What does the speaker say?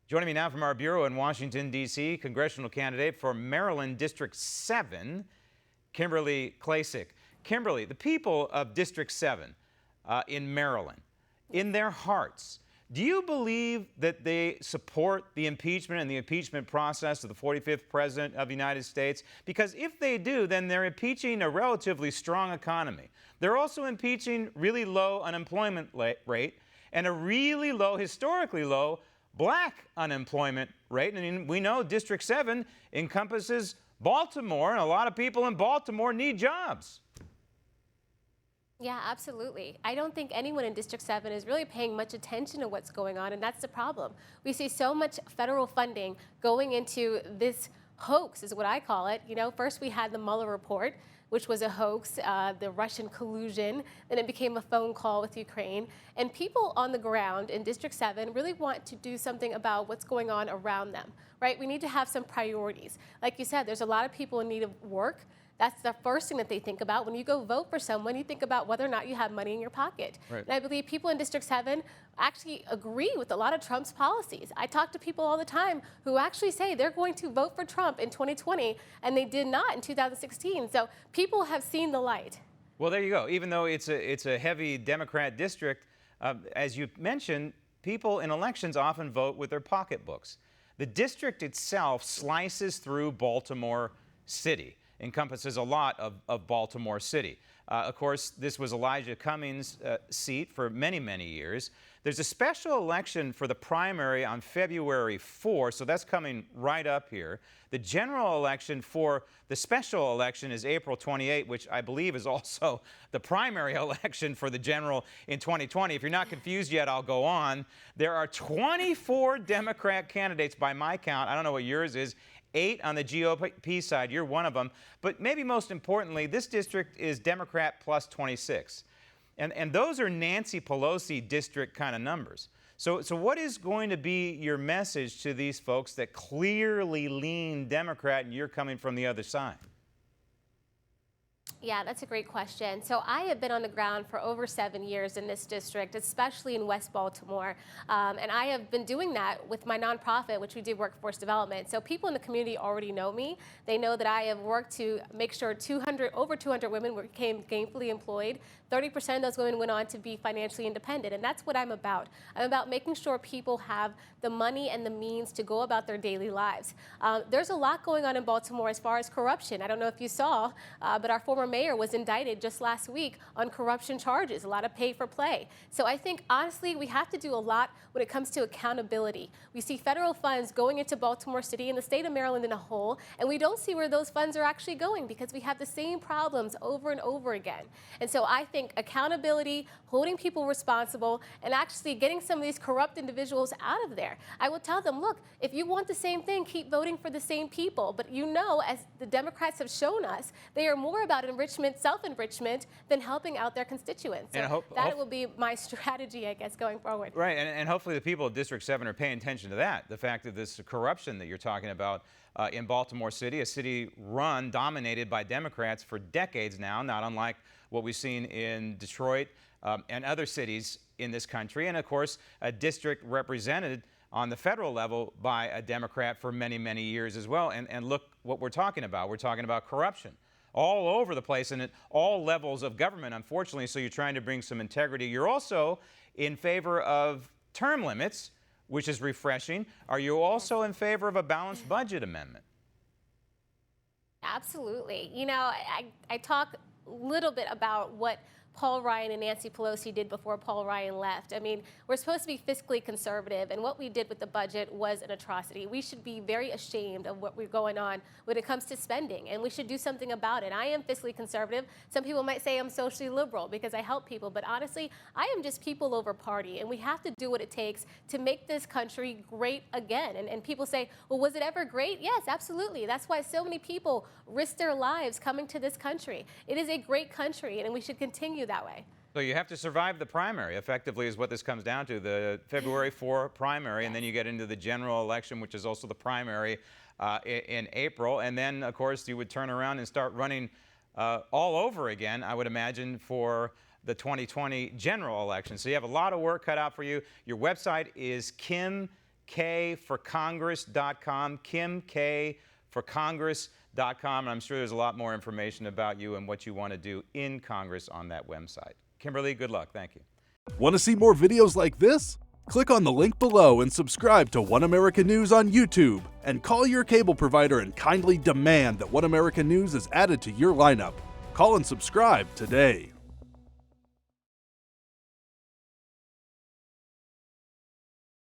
Joining me now from our bureau in Washington, D.C., congressional candidate for Maryland District 7, Kimberly Klacik. Kimberly, the people of District 7 in Maryland, in their hearts, do you believe that they support the impeachment and the impeachment process of the 45th President of the United States? Because if they do, then they're impeaching a relatively strong economy. They're also impeaching really low unemployment rate and a really low, historically low, black unemployment rate. And we know District 7 encompasses Baltimore, and a lot of people in Baltimore need jobs. Yeah, absolutely. I don't think anyone in District 7 is really paying much attention to what's going on, and that's the problem. We see so much federal funding going into this hoax, is what I call it. You know, first we had the Mueller report, which was a hoax, the Russian collusion, then it became a phone call with Ukraine. And people on the ground in District 7 really want to do something about what's going on around them, right? We need to have some priorities. Like you said, there's a lot of people in need of work. That's the first thing that they think about. When you go vote for someone, you think about whether or not you have money in your pocket. Right. And I believe people in District 7 actually agree with a lot of Trump's policies. I talk to people all the time who actually say they're going to vote for Trump in 2020, and they did not in 2016. So people have seen the light. Well, there you go. Even though it's a heavy Democrat district, as you mentioned, people in elections often vote with their pocketbooks. The district itself slices through Baltimore City. Encompasses a lot of Baltimore City. Of course, this was Elijah Cummings' seat for many, many years. There's a special election for the primary on February 4, so that's coming right up here. The general election for the special election is April 28, which I believe is also the primary election for the general in 2020. If you're not confused yet, I'll go on. There are 24 Democrat candidates by my count. I don't know what yours is. 8 on the GOP side. You're one of them. But maybe most importantly, this district is Democrat plus 26. And those are Nancy Pelosi district kind of numbers. So what is going to be your message to these folks that clearly lean Democrat and you're coming from the other side? Yeah, that's a great question. So I have been on the ground for over 7 years in this district, especially in West Baltimore. And I have been doing that with my nonprofit, which we do workforce development. So people in the community already know me. They know that I have worked to make sure over 200 women became gainfully employed. 30% of those women went on to be financially independent. And that's what I'm about. I'm about making sure people have the money and the means to go about their daily lives. There's a lot going on in Baltimore as far as corruption. I don't know if you saw, but our former mayor was indicted just last week on corruption charges, a lot of pay for play. So I think, honestly, we have to do a lot when it comes to accountability. We see federal funds going into Baltimore City and the state of Maryland in a whole, and we don't see where those funds are actually going because we have the same problems over and over again. And so I think accountability, holding people responsible, and actually getting some of these corrupt individuals out of there. I will tell them, look, if you want the same thing, keep voting for the same people. But you know, as the Democrats have shown us, they are more about enrichment, self-enrichment, than helping out their constituents. So that will be my strategy, I guess, going forward. Right, and hopefully the people of District 7 are paying attention to that, the fact that this corruption that you're talking about in Baltimore City, a city dominated by Democrats for decades now, not unlike what we've seen in Detroit and other cities in this country, and of course, a district represented on the federal level by a Democrat for many, many years as well. And look what we're talking about. We're talking about corruption all over the place and at all levels of government, unfortunately, so you're trying to bring some integrity. You're also in favor of term limits, which is refreshing. Are you also in favor of a balanced budget amendment? Absolutely. You know, I talk a little bit about what Paul Ryan and Nancy Pelosi did before Paul Ryan left. I mean, we're supposed to be fiscally conservative, and what we did with the budget was an atrocity. We should be very ashamed of what we're going on when it comes to spending, and we should do something about it. I am fiscally conservative. Some people might say I'm socially liberal because I help people, but honestly, I am just people over party, and we have to do what it takes to make this country great again. And people say, well, was it ever great? Yes, absolutely. That's why so many people risk their lives coming to this country. It is a great country, and we should continue that way. So you have to survive the primary, effectively, is what this comes down to, the February 4 primary, yes. And then you get into the general election, which is also the primary in April. And then, of course, you would turn around and start running all over again, I would imagine, for the 2020 general election. So you have a lot of work cut out for you. Your website is kimkforcongress.com, kimkforcongress.com, and I'm sure there's a lot more information about you and what you want to do in Congress on that website. Kimberly, good luck. Thank you. Want to see more videos like this? Click on the link below and subscribe to One America News on YouTube, and call your cable provider and kindly demand that One America News is added to your lineup. Call and subscribe today.